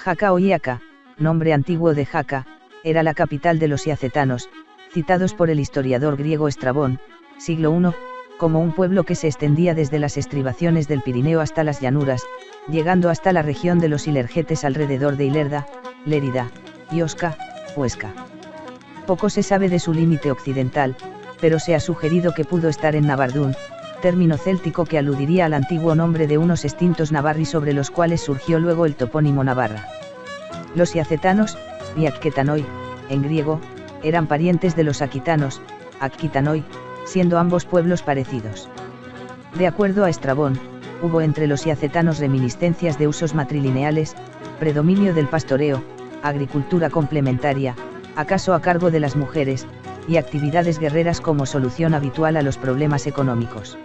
Jaca o Iaca, nombre antiguo de Jaca, era la capital de los iacetanos, citados por el historiador griego Estrabón, siglo I, como un pueblo que se extendía desde las estribaciones del Pirineo hasta las llanuras, llegando hasta la región de los Ilergetes alrededor de Ilerda, Lérida, Iosca, Huesca. Poco se sabe de su límite occidental, pero se ha sugerido que pudo estar en Navardún, término céltico que aludiría al antiguo nombre de unos extintos navarri sobre los cuales surgió luego el topónimo Navarra. Los iacetanos, Iacquetanoi, en griego, eran parientes de los aquitanos, Aquitanoi, siendo ambos pueblos parecidos. De acuerdo a Estrabón, hubo entre los iacetanos reminiscencias de usos matrilineales, predominio del pastoreo, agricultura complementaria, acaso a cargo de las mujeres, y actividades guerreras como solución habitual a los problemas económicos.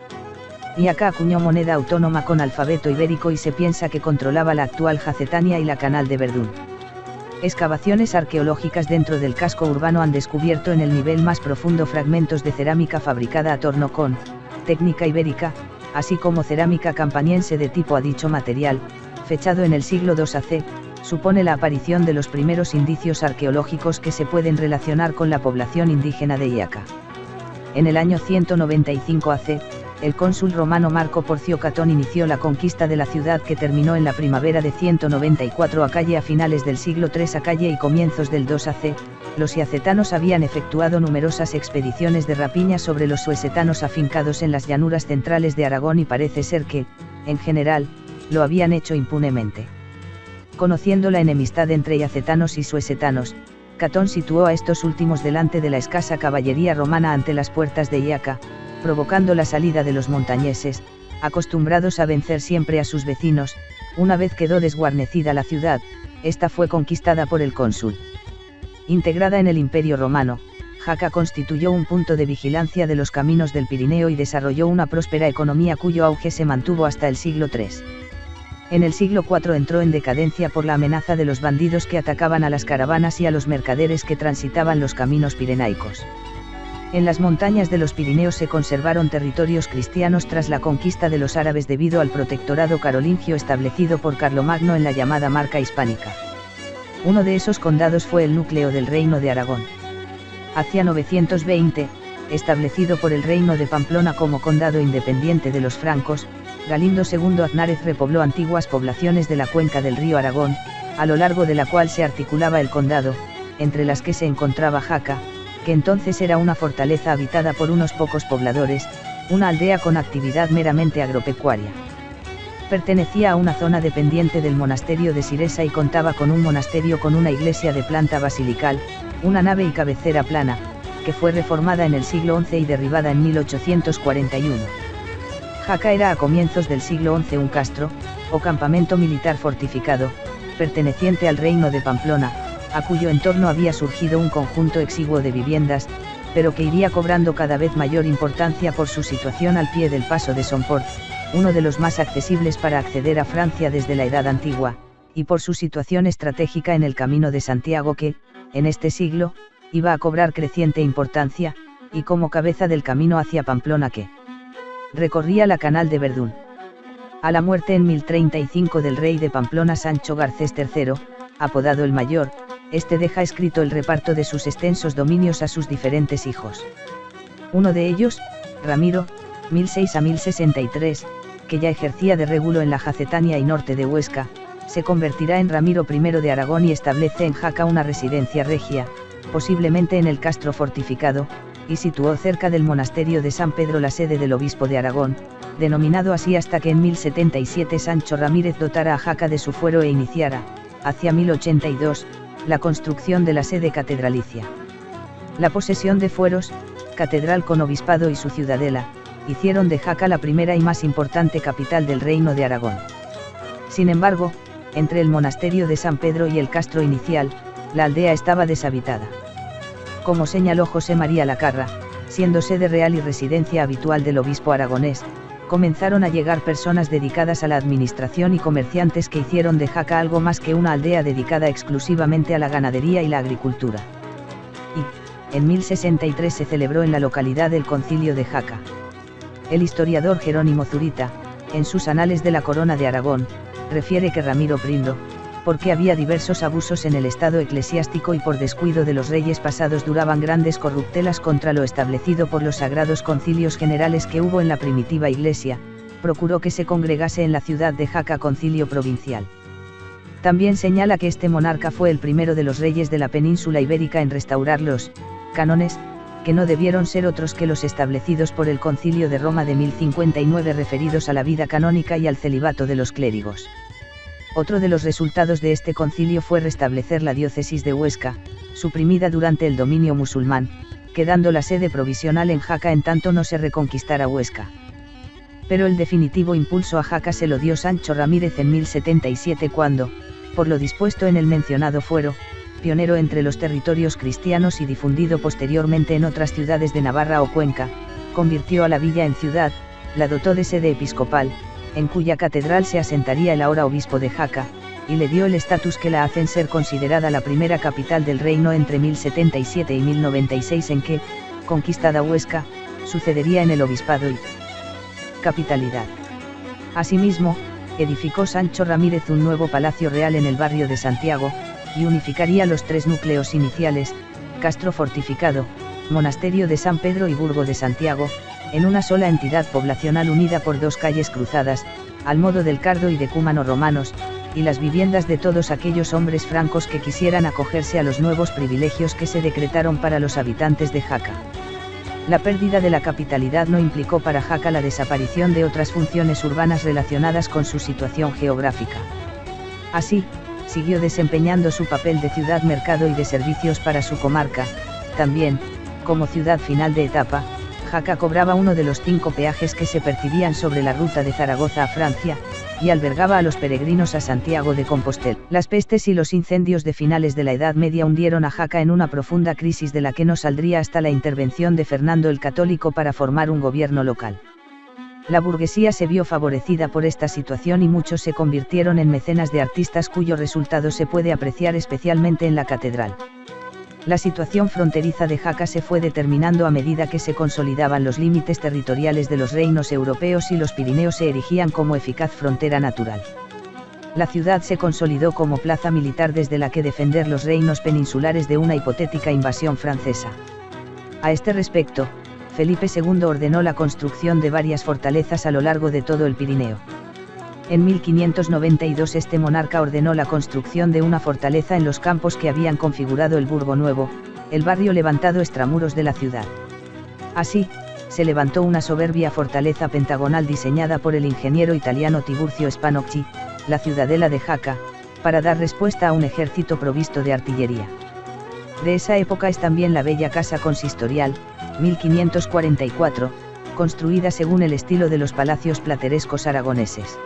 Iaca acuñó moneda autónoma con alfabeto ibérico y se piensa que controlaba la actual Jacetania y la Canal de Verdún. Excavaciones arqueológicas dentro del casco urbano han descubierto en el nivel más profundo fragmentos de cerámica fabricada a torno con técnica ibérica, así como cerámica campaniense de tipo a dicho material, fechado en el siglo II AC, supone la aparición de los primeros indicios arqueológicos que se pueden relacionar con la población indígena de Iaca. En el año 195 AC, el cónsul romano Marco Porcio Catón inició la conquista de la ciudad que terminó en la primavera de 194 AC. A finales del siglo III AC y comienzos del II AC, los iacetanos habían efectuado numerosas expediciones de rapiña sobre los suesetanos afincados en las llanuras centrales de Aragón y parece ser que, en general, lo habían hecho impunemente. Conociendo la enemistad entre iacetanos y suesetanos, Catón situó a estos últimos delante de la escasa caballería romana ante las puertas de Iaca, provocando la salida de los montañeses, acostumbrados a vencer siempre a sus vecinos. Una vez quedó desguarnecida la ciudad, esta fue conquistada por el cónsul. Integrada en el Imperio Romano, Jaca constituyó un punto de vigilancia de los caminos del Pirineo y desarrolló una próspera economía cuyo auge se mantuvo hasta el siglo III. En el siglo IV entró en decadencia por la amenaza de los bandidos que atacaban a las caravanas y a los mercaderes que transitaban los caminos pirenaicos. En las montañas de los Pirineos se conservaron territorios cristianos tras la conquista de los árabes debido al protectorado carolingio establecido por Carlomagno en la llamada Marca Hispánica. Uno de esos condados fue el núcleo del Reino de Aragón. Hacia 920, establecido por el Reino de Pamplona como condado independiente de los francos, Galindo II Aznárez repobló antiguas poblaciones de la cuenca del río Aragón, a lo largo de la cual se articulaba el condado, entre las que se encontraba Jaca, que entonces era una fortaleza habitada por unos pocos pobladores, una aldea con actividad meramente agropecuaria. Pertenecía a una zona dependiente del monasterio de Siresa y contaba con un monasterio con una iglesia de planta basilical, una nave y cabecera plana, que fue reformada en el siglo XI y derribada en 1841. Jaca era a comienzos del siglo XI un castro, o campamento militar fortificado, perteneciente al Reino de Pamplona, a cuyo entorno había surgido un conjunto exiguo de viviendas, pero que iría cobrando cada vez mayor importancia por su situación al pie del paso de Somport, uno de los más accesibles para acceder a Francia desde la Edad Antigua, y por su situación estratégica en el Camino de Santiago que, en este siglo, iba a cobrar creciente importancia, y como cabeza del camino hacia Pamplona que recorría la Canal de Verdún. A la muerte en 1035 del rey de Pamplona Sancho Garcés III, apodado el Mayor, este deja escrito el reparto de sus extensos dominios a sus diferentes hijos. Uno de ellos, Ramiro, 1006 a 1063, que ya ejercía de régulo en la Jacetania y norte de Huesca, se convertirá en Ramiro I de Aragón y establece en Jaca una residencia regia, posiblemente en el castro fortificado, y situó cerca del monasterio de San Pedro la sede del obispo de Aragón, denominado así hasta que en 1077 Sancho Ramírez dotara a Jaca de su fuero e iniciara, hacia 1082, la construcción de la sede catedralicia. La posesión de fueros, catedral con obispado y su ciudadela, hicieron de Jaca la primera y más importante capital del Reino de Aragón. Sin embargo, entre el monasterio de San Pedro y el castro inicial, la aldea estaba deshabitada. Como señaló José María Lacarra, siendo sede real y residencia habitual del obispo aragonés, comenzaron a llegar personas dedicadas a la administración y comerciantes que hicieron de Jaca algo más que una aldea dedicada exclusivamente a la ganadería y la agricultura. Y, en 1063 se celebró en la localidad el Concilio de Jaca. El historiador Jerónimo Zurita, en sus Anales de la Corona de Aragón, refiere que Ramiro I, porque había diversos abusos en el estado eclesiástico y por descuido de los reyes pasados duraban grandes corruptelas contra lo establecido por los sagrados concilios generales que hubo en la primitiva iglesia, procuró que se congregase en la ciudad de Jaca concilio provincial. También señala que este monarca fue el primero de los reyes de la península ibérica en restaurar los cánones, que no debieron ser otros que los establecidos por el Concilio de Roma de 1059 referidos a la vida canónica y al celibato de los clérigos. Otro de los resultados de este concilio fue restablecer la diócesis de Huesca, suprimida durante el dominio musulmán, quedando la sede provisional en Jaca en tanto no se reconquistara Huesca. Pero el definitivo impulso a Jaca se lo dio Sancho Ramírez en 1077 cuando, por lo dispuesto en el mencionado fuero, pionero entre los territorios cristianos y difundido posteriormente en otras ciudades de Navarra o Cuenca, convirtió a la villa en ciudad, la dotó de sede episcopal, en cuya catedral se asentaría el ahora obispo de Jaca, y le dio el estatus que la hacen ser considerada la primera capital del reino entre 1077 y 1096 en que, conquistada Huesca, sucedería en el obispado y capitalidad. Asimismo, edificó Sancho Ramírez un nuevo palacio real en el barrio de Santiago, y unificaría los tres núcleos iniciales, Castro fortificado, Monasterio de San Pedro y Burgo de Santiago, en una sola entidad poblacional unida por dos calles cruzadas, al modo del Cardo y Decúmano romanos, y las viviendas de todos aquellos hombres francos que quisieran acogerse a los nuevos privilegios que se decretaron para los habitantes de Jaca. La pérdida de la capitalidad no implicó para Jaca la desaparición de otras funciones urbanas relacionadas con su situación geográfica. Así, siguió desempeñando su papel de ciudad-mercado y de servicios para su comarca. También, como ciudad final de etapa, Jaca cobraba uno de los 5 peajes que se percibían sobre la ruta de Zaragoza a Francia, y albergaba a los peregrinos a Santiago de Compostela. Las pestes y los incendios de finales de la Edad Media hundieron a Jaca en una profunda crisis de la que no saldría hasta la intervención de Fernando el Católico para formar un gobierno local. La burguesía se vio favorecida por esta situación y muchos se convirtieron en mecenas de artistas cuyo resultado se puede apreciar especialmente en la catedral. La situación fronteriza de Jaca se fue determinando a medida que se consolidaban los límites territoriales de los reinos europeos y los Pirineos se erigían como eficaz frontera natural. La ciudad se consolidó como plaza militar desde la que defender los reinos peninsulares de una hipotética invasión francesa. A este respecto, Felipe II ordenó la construcción de varias fortalezas a lo largo de todo el Pirineo. En 1592 este monarca ordenó la construcción de una fortaleza en los campos que habían configurado el Burgo Nuevo, el barrio levantado extramuros de la ciudad. Así, se levantó una soberbia fortaleza pentagonal diseñada por el ingeniero italiano Tiburcio Spanocchi, la ciudadela de Jaca, para dar respuesta a un ejército provisto de artillería. De esa época es también la bella casa consistorial, 1544, construida según el estilo de los palacios platerescos aragoneses.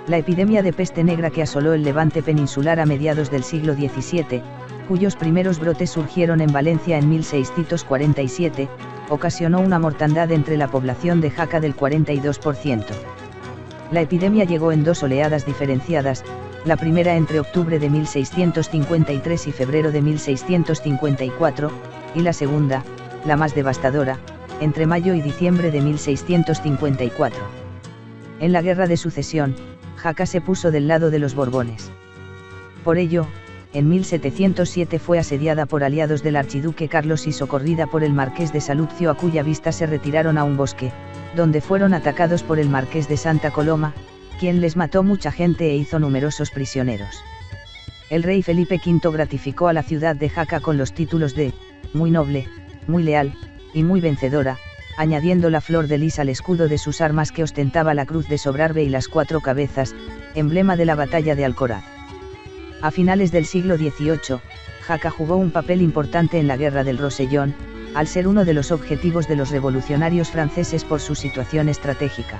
La epidemia de peste negra que asoló el Levante peninsular a mediados del siglo XVII, cuyos primeros brotes surgieron en Valencia en 1647, ocasionó una mortandad entre la población de Jaca del 42%. La epidemia llegó en 2 oleadas diferenciadas, la primera entre octubre de 1653 y febrero de 1654, y la segunda, la más devastadora, entre mayo y diciembre de 1654. En la Guerra de Sucesión, Jaca se puso del lado de los Borbones. Por ello, en 1707 fue asediada por aliados del archiduque Carlos y socorrida por el marqués de Saluzio, a cuya vista se retiraron a un bosque, donde fueron atacados por el marqués de Santa Coloma, quien les mató mucha gente e hizo numerosos prisioneros. El rey Felipe V gratificó a la ciudad de Jaca con los títulos de muy noble, muy leal, y muy vencedora, añadiendo la flor de lis al escudo de sus armas que ostentaba la cruz de Sobrarbe y las 4 cabezas, emblema de la batalla de Alcoraz. A finales del siglo XVIII, Jaca jugó un papel importante en la Guerra del Rosellón, al ser uno de los objetivos de los revolucionarios franceses por su situación estratégica.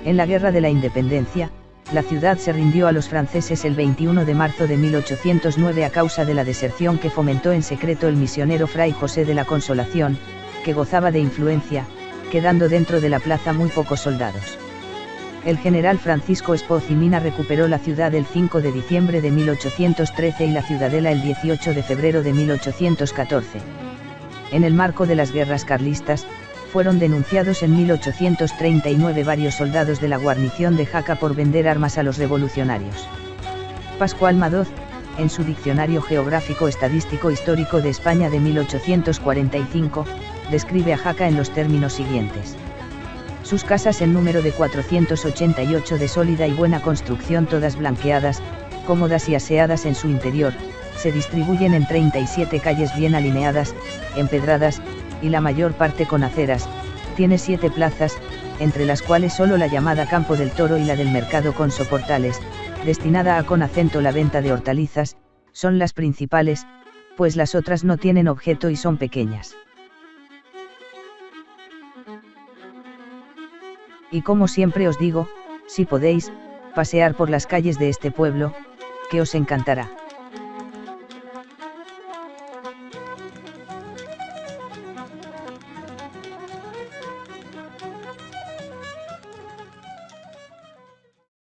En la Guerra de la Independencia, la ciudad se rindió a los franceses el 21 de marzo de 1809 a causa de la deserción que fomentó en secreto el misionero Fray José de la Consolación, que gozaba de influencia, quedando dentro de la plaza muy pocos soldados. El general Francisco Espoz y Mina recuperó la ciudad el 5 de diciembre de 1813 y la ciudadela el 18 de febrero de 1814. En el marco de las guerras carlistas, fueron denunciados en 1839 varios soldados de la guarnición de Jaca por vender armas a los revolucionarios. Pascual Madoz, en su Diccionario Geográfico Estadístico Histórico de España de 1845, describe a Jaca en los términos siguientes. Sus casas en número de 488 de sólida y buena construcción, todas blanqueadas, cómodas y aseadas en su interior, se distribuyen en 37 calles bien alineadas, empedradas, y la mayor parte con aceras. Tiene 7 plazas, entre las cuales solo la llamada Campo del Toro y la del Mercado con soportales, destinada a con acento la venta de hortalizas, son las principales, pues las otras no tienen objeto y son pequeñas. Y como siempre os digo, si podéis, pasear por las calles de este pueblo, que os encantará.